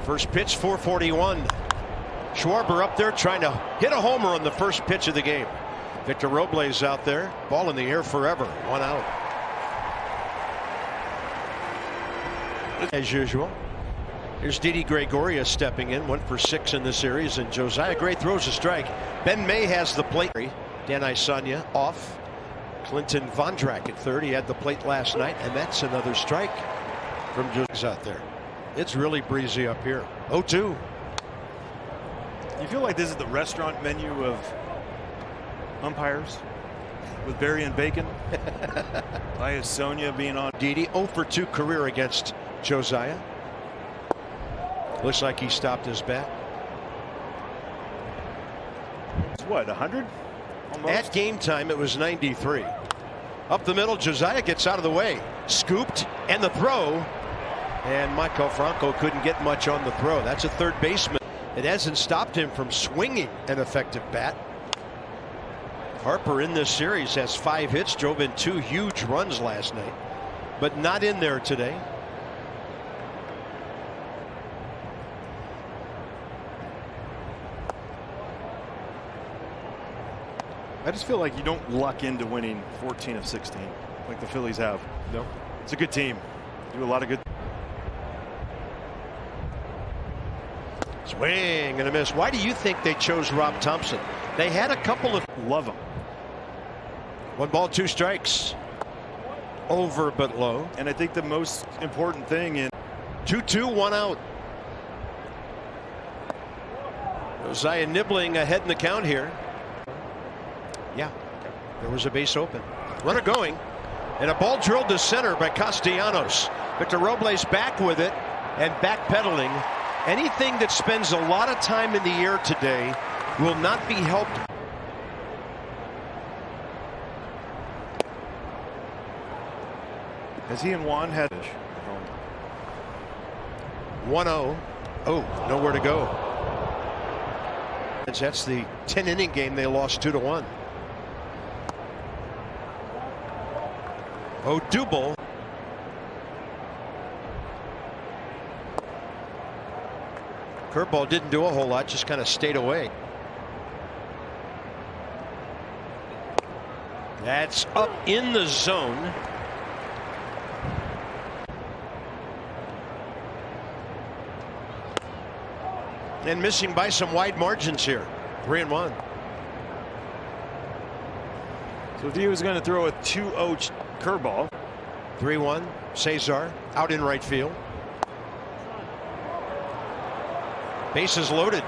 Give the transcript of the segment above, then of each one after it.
First pitch, 441. Schwarber up there trying to hit a homer on the first pitch of the game. Victor Robles out there, ball in the air forever, 1 out. As usual, here's Didi Gregorius stepping in, 1 for 6 in the series, and Josiah Gray throws a strike. Ben May has the plate. Dan Isanya off. Clinton Vondrak at third. He had the plate last night, and that's another strike from Josiah out there. It's really breezy up here. 0-2. You feel like this is the restaurant menu of umpires with Barry and Bacon? By Sonia being on. Didi 0 for 2 career against Josiah. Looks like he stopped his bat. It's what, 100? Almost? At game time it was 93. Up the middle, Josiah gets out of the way. Scooped, and the throw. And Michael Franco couldn't get much on the throw. That's a third baseman. It hasn't stopped him from swinging an effective bat. Harper in this series has 5 hits, drove in 2 huge runs last night, but not in there today. I just feel like you don't luck into winning 14 of 16 like the Phillies have. No. It's a good team. Do a lot of good. Swing and a miss. Why do you think they chose Rob Thompson? They had a couple of. Love them. 1 ball, 2 strikes. Over but low. And I think the most important thing in 2-2, 1 out. Josiah nibbling ahead in the count here. Yeah, there was a base open. Runner going, and a ball drilled to center by Castellanos. Victor Robles back with it and backpedaling. Anything that spends a lot of time in the air today will not be helped. Has he and Juan had 1-0. Oh, nowhere to go. That's the 10-inning game. They lost 2-1. Odubel. Curveball didn't do a whole lot, just kind of stayed away. That's up in the zone. And missing by some wide margins here. 3-1. So if he was going to throw a 2-0 curveball. 3-1. Cesar out in right field. Bases loaded.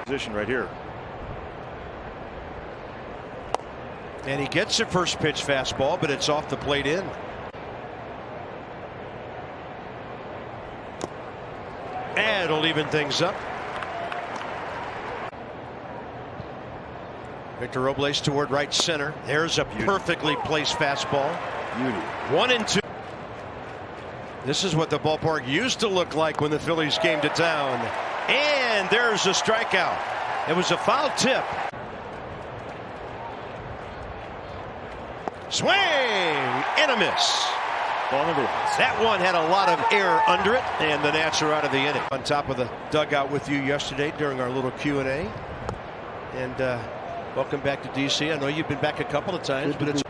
Position right here. And he gets a first pitch fastball, but it's off the plate in. And it'll even things up. Victor Robles toward right center. There's a perfectly placed fastball. Beauty. 1-2. This is what the ballpark used to look like when the Phillies came to town. And there's a strikeout. It was a foul tip. Swing and a miss. Ball number 1. That one had a lot of air under it, and the Nats are out of the inning. On top of the dugout with you yesterday during our little Q&A. And welcome back to DC. I know you've been back a couple of times, but it's.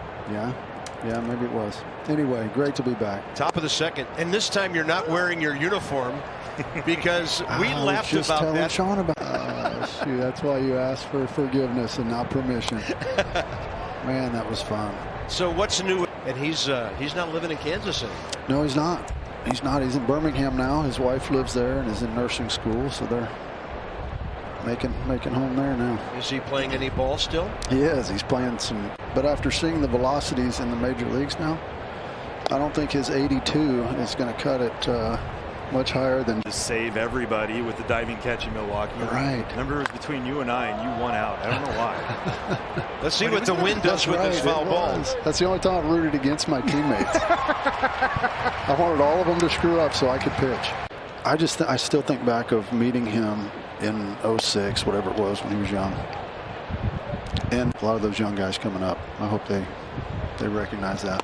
Yeah, maybe it was. Anyway, great to be back. Top of the second, and this time you're not wearing your uniform because we laughed about that. Sean about. Shoot, that's why you asked for forgiveness and not permission. Man, that was fun. So what's new? And he's not living in Kansas anymore. No, he's not. He's not. He's in Birmingham now. His wife lives there and is in nursing school, so they're making home there now. Is he playing any ball still? He is. He's playing some. But after seeing the velocities in the major leagues now, I don't think his 82 is going to cut it much higher than. To save everybody with the diving catch in Milwaukee. Right. Number was between you and I, and you won out. I don't know why. Let's see what the wind does with this foul ball. That's the only time I rooted against my teammates. I wanted all of them to screw up so I could pitch. I still think back of meeting him in 06, whatever it was, when he was young. And a lot of those young guys coming up, I hope they recognize that.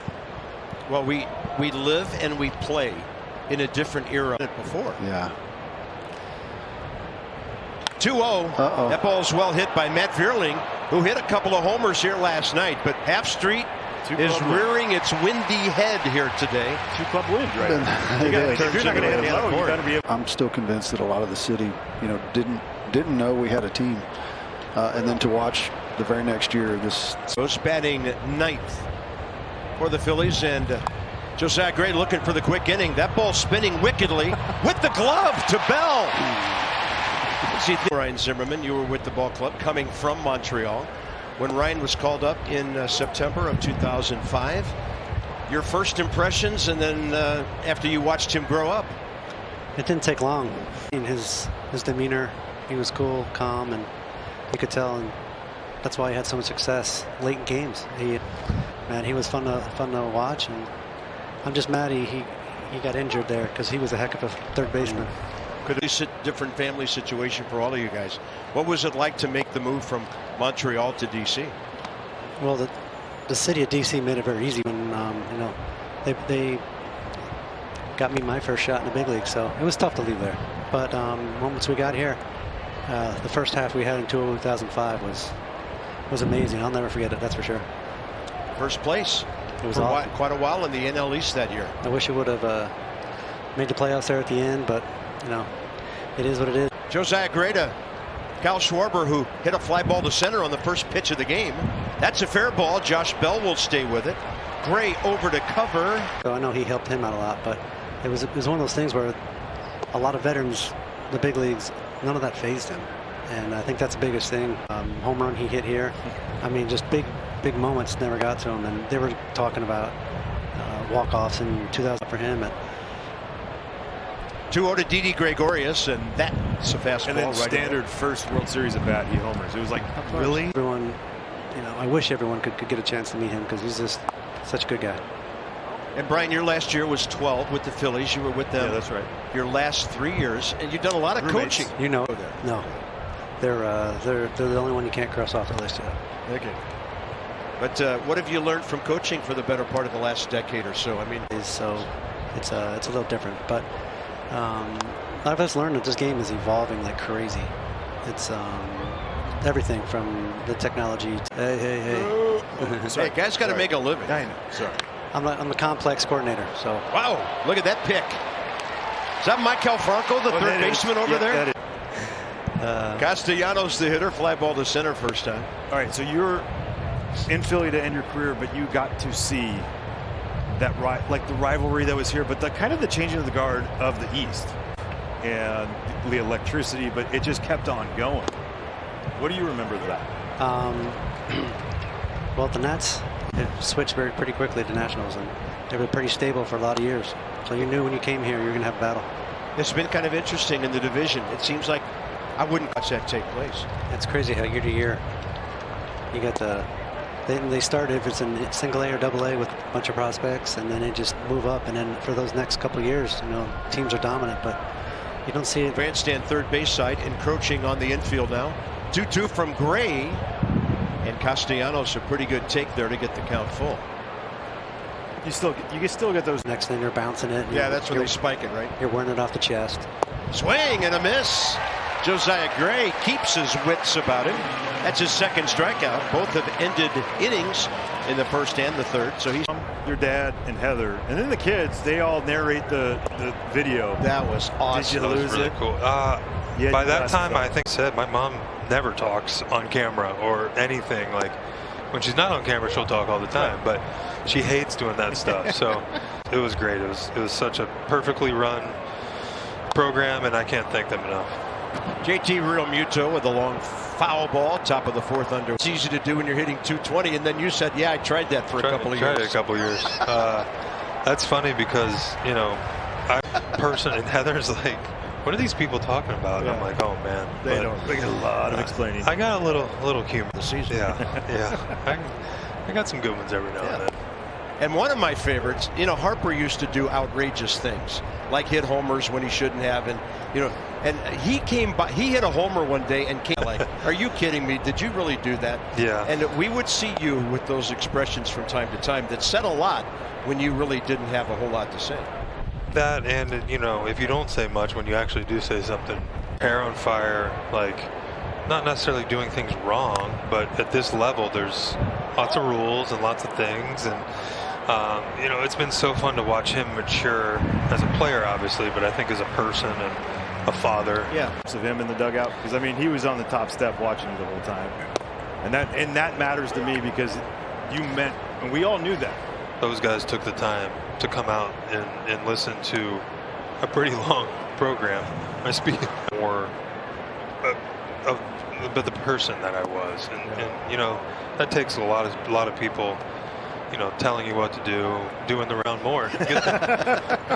Well, we live and we play in a different era than before. Yeah. 2-0. That ball's well hit by Matt Vierling, who hit a couple of homers here last night. But Half Street is rearing its windy head here today. 2-club wins, right? If you're not going to hit it low, you got to be able. I'm still convinced that a lot of the city, didn't know we had a team, and then to watch the very next year, this goes batting ninth for the Phillies, and Josiah Gray looking for the quick inning. That ball spinning wickedly with the glove to Bell. See, Ryan Zimmerman, you were with the ball club coming from Montreal when Ryan was called up in September of 2005. Your first impressions, and then after you watched him grow up. It didn't take long. In his demeanor, he was cool, calm, and you could tell, and that's why he had so much success late in games. He was fun to watch, and I'm just mad he got injured there, because he was a heck of a third baseman. Could be a different family situation for all of you guys. What was it like to make the move from Montreal to D.C.? Well, the city of D.C. made it very easy. When they got me my first shot in the big league, so it was tough to leave there. But once we got here, the first half we had in 2005 was amazing. I'll never forget it. That's for sure. First place. It was for quite a while in the NL East that year. I wish it would have made the playoffs there at the end, but it is what it is. Josiah Gray to Kyle Schwarber, who hit a fly ball to center on the first pitch of the game. That's a fair ball. Josh Bell will stay with it. Gray over to cover. So I know he helped him out a lot, but it was one of those things where a lot of veterans, the big leagues, none of that fazed him, and I think that's the biggest thing. Home run he hit here. I mean, just big moments never got to him, and they were talking about walk-offs in 2000 for him. 2-0 to Didi Gregorius, and that's a fastball. And then right standard away. First World Series at bat, he homers. It was like, really? Everyone, I wish everyone could get a chance to meet him, because he's just such a good guy. And Brian, your last year was 12 with the Phillies. You were with them. Yeah, that's right. Your last 3 years, and you've done a lot of Roommates. coaching. No, they're the only one you can't cross off the list yet. Okay. But what have you learned from coaching for the better part of the last decade or so? I mean, It's a little different, but I've just learned that this game is evolving like crazy. It's everything from the technology. Hey. Hey, guys got to make a living. I know. Sorry. I'm the complex coordinator, so. Wow, look at that pick. Is that Michael Franco, the third baseman over there? Castellanos, the hitter, fly ball to center first time. All right, so you're in Philly to end your career, but you got to see that the rivalry that was here, but the kind of the changing of the guard of the East and the electricity, but it just kept on going. What do you remember of that? Well, the Nats switched pretty quickly to Nationals, and they were pretty stable for a lot of years. So you knew when you came here you were going to have a battle. It's been kind of interesting in the division. It seems like I wouldn't watch that take place. It's crazy how year to year you got they started, if it's in single A or double A, with a bunch of prospects, and then they just move up, and then for those next couple of years, teams are dominant, but you don't see it. Grandstand third base side, encroaching on the infield now. 2-2 from Gray, and Castellanos a pretty good take there to get the count full. You can still get those. Next thing you're bouncing it. Yeah, that's when they spike it, right? You're wearing it off the chest. Swing and a miss. Josiah Gray keeps his wits about him. That's his second strikeout. Both have ended innings in the first and the third. So he's Your dad and Heather, and then the kids, they all narrate the video. That was awesome. Did you lose That was really it? cool. Yeah, by you that lost time, it. I think said my mom never talks on camera or anything. Like when she's not on camera, she'll talk all the time, but she hates doing that stuff. So it was great. It was such a perfectly run program, and I can't thank them enough. JT Real Muto with a long foul ball, top of the fourth under. It's easy to do when you're hitting 220, and then you said, yeah, I tried that for a couple of years. Tried it a couple years. That's funny because, and Heather's like, what are these people talking about? And I'm like, oh man. They get a lot of explaining. I got a little humor The season. Yeah. I got some good ones every now and then. And one of my favorites, Harper used to do outrageous things, like hit homers when he shouldn't have, and and he came by. He hit a homer one day and came like, "Are you kidding me? Did you really do that?" Yeah. And we would see you with those expressions from time to time that said a lot when you really didn't have a whole lot to say. That, and if you don't say much, when you actually do say something, hair on fire, like not necessarily doing things wrong, but at this level there's lots of rules and lots of things, and you know, it's been so fun to watch him mature as a player, obviously, but I think as a person and a father. Yeah, of him in the dugout, because I mean he was on the top step watching you the whole time, and that matters to me because you meant, and we all knew that. Those guys took the time to come out and listen to a pretty long program. I speak more but the person that I was, and you know, that takes a lot of people, you know, telling you what to do, doing the round more.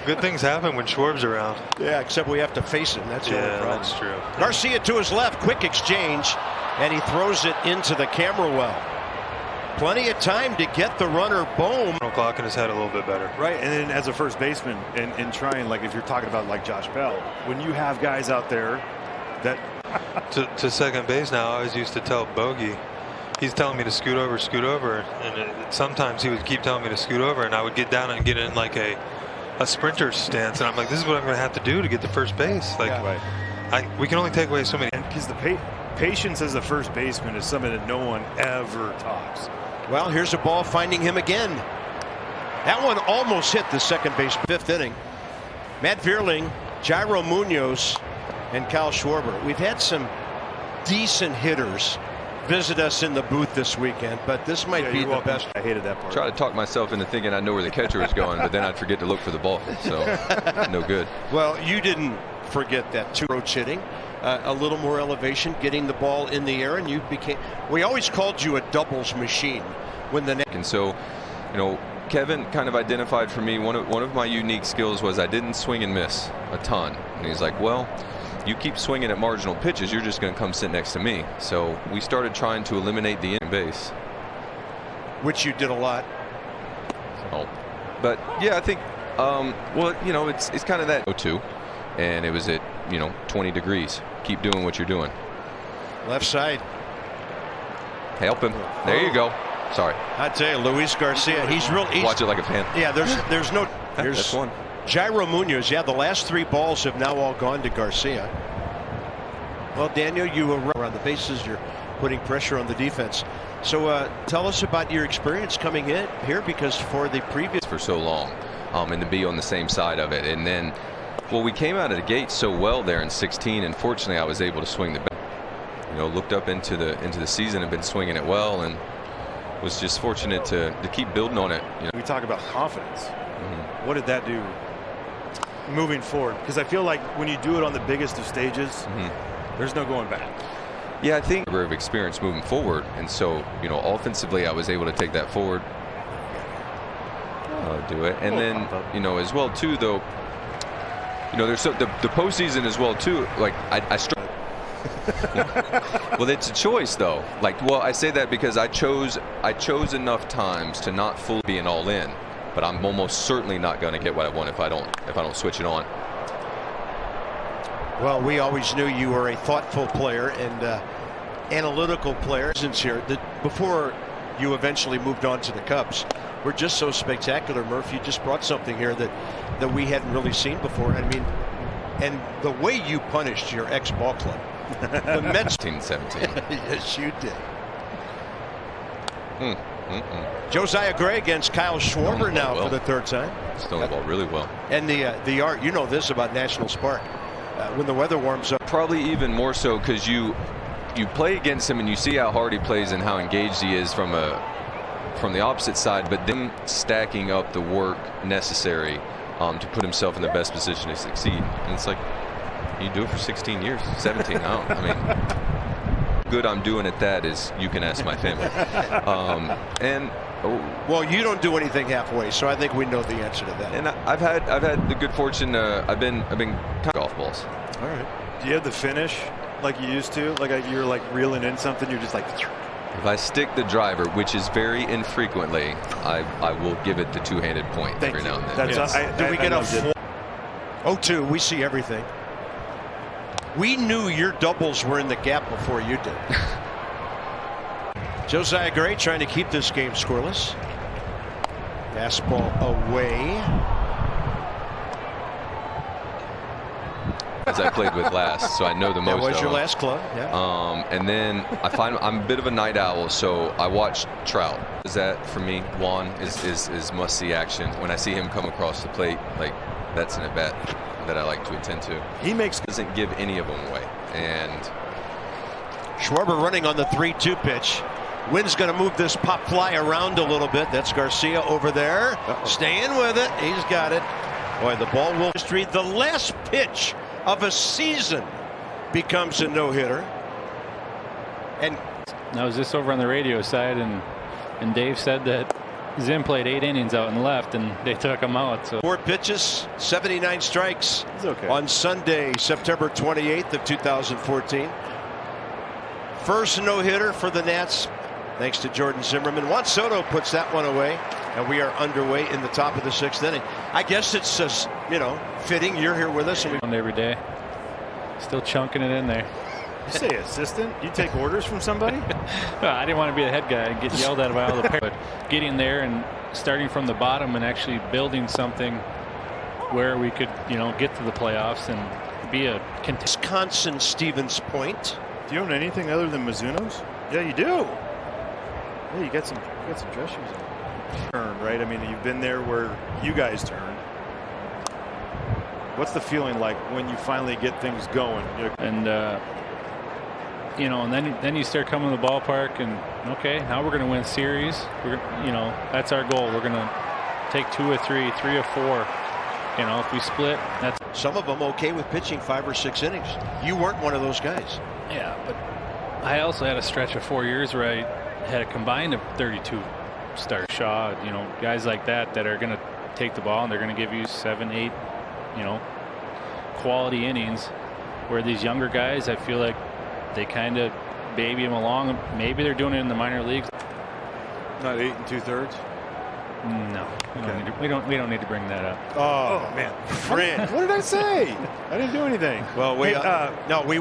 Good things happen when Schwarb's around. Yeah, except we have to face him. That's the only problem. That's true. Garcia to his left, quick exchange, and he throws it into the camera well. Plenty of time to get the runner boom. Clock in his head a little bit better. Right, and then as a first baseman, and trying, like if you're talking about like Josh Bell, when you have guys out there that to second base now, I always used to tell Bogey, he's telling me to scoot over, and sometimes he would keep telling me to scoot over, and I would get down and get in like a sprinter stance, and I'm like, this is what I'm going to have to do to get to first base. Like, we can only take away so many. Because the patience as a first baseman is something that no one ever talks. Well, here's a ball finding him again. That one almost hit the second base. Fifth inning. Matt Vierling, Jairo Munoz, and Kyle Schwarber. We've had some decent hitters visit us in the booth this weekend, but this might be the best. I hated that part. Try to talk myself into thinking I know where the catcher is going, but then I'd forget to look for the ball. So no good. Well, you didn't forget that two-approach hitting. A little more elevation, getting the ball in the air, and you became. We always called you a doubles machine when the. And so, you know, Kevin kind of identified for me one of my unique skills was I didn't swing and miss a ton, and he's like, well, you keep swinging at marginal pitches, you're just going to come sit next to me. So we started trying to eliminate the in base, which you did a lot. So, but yeah, I think, well, you know, it's kind of that 0-2, and it was at, you know, 20 degrees. Keep doing what you're doing. Left side. Help him. There you go. Sorry. I tell you, Luis Garcia, he's real. Watch it like a pen. Yeah, there's no. That's one. Jairo Munoz. Yeah, the last three balls have now all gone to Garcia. Well, Daniel, you were around the bases. You're putting pressure on the defense. So tell us about your experience coming in here, because for the previous for so long, and to be on the same side of it, and then. Well, we came out of the gate so well there in 16, and fortunately I was able to swing the bat. You know, looked up into the season and been swinging it well, and was just fortunate to keep building on it. You know? We talk about confidence. What did that do moving forward? Because I feel like when you do it on the biggest of stages, there's no going back. Yeah, I think of experience moving forward, and so, you know, offensively I was able to take that forward, do it, and then, you know, as well too, though. You know, there's the postseason as well too. Like I struggle. Well, it's a choice though. Like, well, I say that because I chose enough times to not fully be an all in, but I'm almost certainly not going to get what I want if I don't switch it on. Well, we always knew you were a thoughtful player and analytical player. Since here, before you eventually moved on to the Cubs, were just so spectacular. Murph, you just brought something here that we hadn't really seen before. I mean, and the way you punished your ex-ball club, the Mets. 17. Yes, you did. Josiah Gray against Kyle Schwarber now for the third time. Still the ball really well. And the art, you know this about National Spark. When the weather warms up. Probably even more so because you play against him and you see how hard he plays and how engaged he is from the opposite side, but then stacking up the work necessary to put himself in the best position to succeed. And it's like, you do it for 16 years, 17 now. I mean, good I'm doing at that is you can ask my family. Well, you don't do anything halfway, so I think we know the answer to that. And I've had the good fortune. I've been kind of golf balls. All right. Do you have the finish like you used to? Like you're like reeling in something, you're just like. If I stick the driver, which is very infrequently, I will give it the two-handed point every now and then. Do we get a 0-2? We see everything. We knew your doubles were in the gap before you did. Josiah Gray trying to keep this game scoreless. Fastball away. clubs I played with last, so I know the most. That was of your them. last club, yeah. And then I find I'm a bit of a night owl, so I watch Trout. Is that for me? Juan is must-see action. When I see him come across the plate, like that's an at-bat that I like to attend to. He doesn't give any of them away. And Schwarber running on the 3-2 pitch. Wynn's going to move this pop fly around a little bit. That's Garcia over there. Staying with it. He's got it. Boy, the ball will history. The last pitch of a season becomes a no-hitter. And I was just over on the radio side, and Dave said that Zim played 8 innings out and left, and they took him out. So 4 pitches, 79 strikes okay. on Sunday, September 28th of 2014. First no-hitter for the Nats, thanks to Jordan Zimmerman. Juan Soto puts that one away, and we are underway in the top of the 6th inning. I guess it's just, fitting you're here with us. And every day, still chunking it in there. You say assistant? You take orders from somebody? Well, I didn't want to be the head guy and get yelled at by all the players. But getting there and starting from the bottom and actually building something where we could, get to the playoffs and be a Wisconsin Stevens Point. Do you own anything other than Mizuno's? Yeah, you do. Yeah, you got some dress shoes on. Turn, right? I mean, you've been there where you guys turn. What's the feeling like when you finally get things going? And and then you start coming to the ballpark, and okay, now we're going to win series. We're that's our goal. We're going to take 2 or 3, 3 or 4. If we split, that's some of them okay with pitching 5 or 6 innings. You weren't one of those guys. Yeah, but I also had a stretch of 4 years where I had a combined of 32 starts. Shaw, guys like that are going to take the ball and they're going to give you 7, 8, quality innings. Where these younger guys, I feel like they kind of baby them along. Maybe they're doing it in the minor leagues. Not 8 2/3. No, we don't need to bring that up. Oh man, friend. What did I say? I didn't do anything. Well, we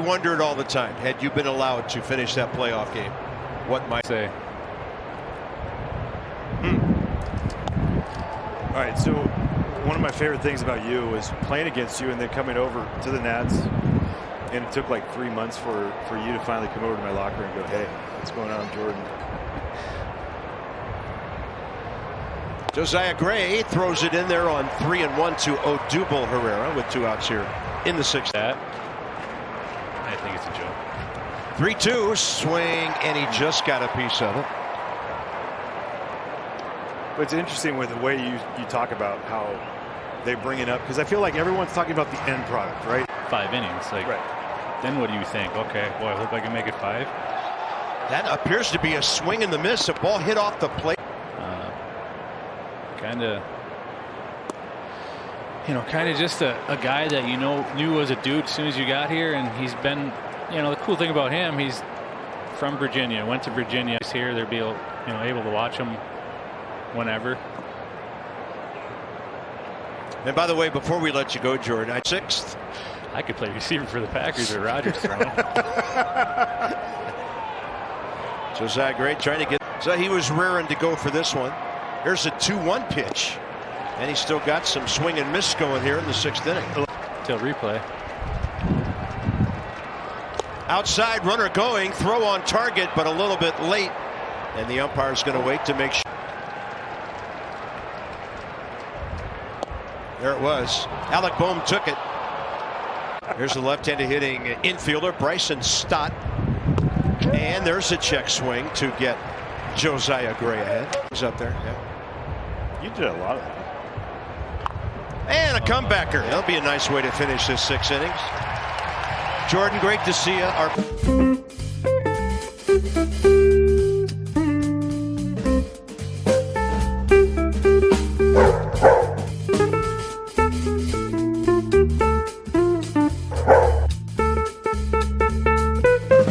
wondered all the time. Had you been allowed to finish that playoff game, what might say? All right, so one of my favorite things about you was playing against you and then coming over to the Nats, and it took like 3 months for you to finally come over to my locker and go, "Hey, what's going on, Jordan?" Josiah Gray throws it in there on 3-1 to Odubel Herrera with 2 outs here in the 6th. I think it's a joke. 3-2 swing, and he just got a piece of it. But it's interesting with the way you talk about how they bring it up, because I feel like everyone's talking about the end product, right? 5 innings, right. Then what do you think? Okay, well, I hope I can make it 5. That appears to be a swing and the miss. A ball hit off the plate. Kind of just a guy that knew was a dude as soon as you got here, and he's been, the cool thing about him, he's from Virginia, went to Virginia. He's here, they'll be able to watch him whenever. And by the way, before we let you go, Jordan, 6th. I could play receiver for the Packers or Rodgers throwing. Josiah Gray trying to get. So he was raring to go for this one. Here's a 2-1 pitch. And he's still got some swing and miss going here in the 6th inning. Till replay. Outside runner going, throw on target, but a little bit late. And the umpire's going to wait to make sure. There it was. Alec Boehm took it. Here's the left-handed hitting infielder, Bryson Stott. And there's a check swing to get Josiah Gray ahead. He's up there. Yeah. You did a lot of that. And a comebacker. That'll be a nice way to finish this 6 innings. Jordan, great to see you.